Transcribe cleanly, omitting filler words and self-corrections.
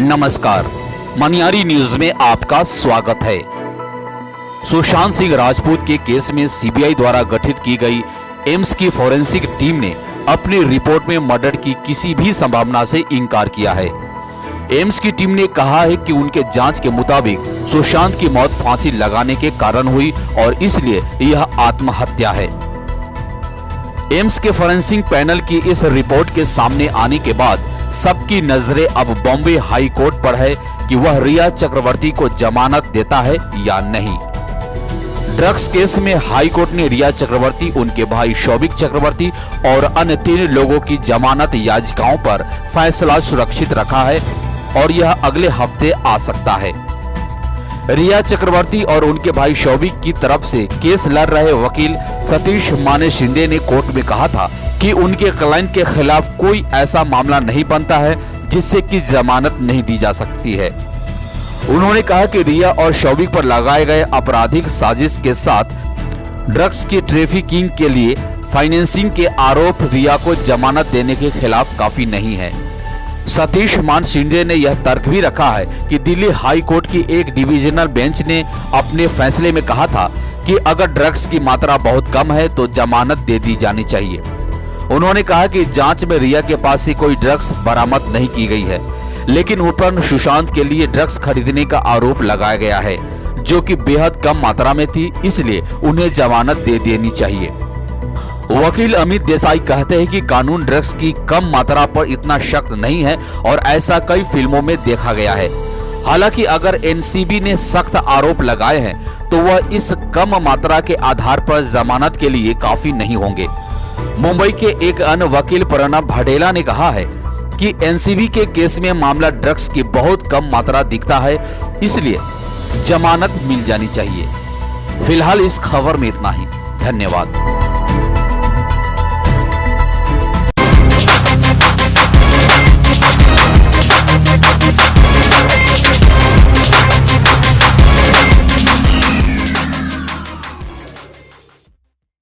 नमस्कार, मनियारी न्यूज में आपका स्वागत है। सुशांत सिंह राजपूत के केस में सीबीआई द्वारा गठित की गई एम्स की फोरेंसिक टीम ने अपनी रिपोर्ट में मर्डर की किसी भी संभावना से इनकार किया है। एम्स की टीम ने कहा है कि उनके जांच के मुताबिक सुशांत की मौत फांसी लगाने के कारण हुई और इसलिए यह आत्महत्या है। एम्स के फोरेंसिक पैनल की इस रिपोर्ट के सामने आने के बाद सबकी नजरें अब बॉम्बे हाई कोर्ट पर है कि वह रिया चक्रवर्ती को जमानत देता है या नहीं। ड्रग्स केस में हाई कोर्ट ने रिया चक्रवर्ती, उनके भाई शौविक चक्रवर्ती और अन्य 3 लोगों की जमानत याचिकाओं पर फैसला सुरक्षित रखा है और यह अगले हफ्ते आ सकता है। रिया चक्रवर्ती और उनके भाई शौविक की तरफ से केस लड़ रहे वकील सतीश माने शिंदे ने कोर्ट में कहा था कि उनके क्लाइंट के खिलाफ कोई ऐसा मामला नहीं बनता है जिससे कि जमानत नहीं दी जा सकती है। उन्होंने कहा कि रिया और शौविक पर लगाए गए आपराधिक साजिश के साथ ड्रग्स की ट्रैफिकिंग के लिए फाइनेंसिंग के आरोप रिया को जमानत देने के खिलाफ काफी नहीं है। सतीश मान शिंदे ने यह तर्क भी रखा है कि दिल्ली हाई कोर्ट की एक डिविजनल बेंच ने अपने फैसले में कहा था कि अगर ड्रग्स की मात्रा बहुत कम है तो जमानत दे दी जानी चाहिए। उन्होंने कहा कि जांच में रिया के पास से कोई ड्रग्स बरामद नहीं की गई है, लेकिन उन पर सुशांत के लिए ड्रग्स खरीदने का आरोप लगाया गया है जो कि बेहद कम मात्रा में थी, इसलिए उन्हें जमानत दे देनी चाहिए। वकील अमित देसाई कहते हैं कि कानून ड्रग्स की कम मात्रा पर इतना सख्त नहीं है और ऐसा कई फिल्मों में देखा गया है। हालांकि अगर एनसीबी ने सख्त आरोप लगाए हैं तो वह इस कम मात्रा के आधार पर जमानत के लिए काफी नहीं होंगे। मुंबई के एक अन्य वकील प्रणब भडेला ने कहा है कि एनसीबी के केस में मामला ड्रग्स की बहुत कम मात्रा दिखता है, इसलिए जमानत मिल जानी चाहिए। फिलहाल इस खबर में इतना ही। धन्यवाद।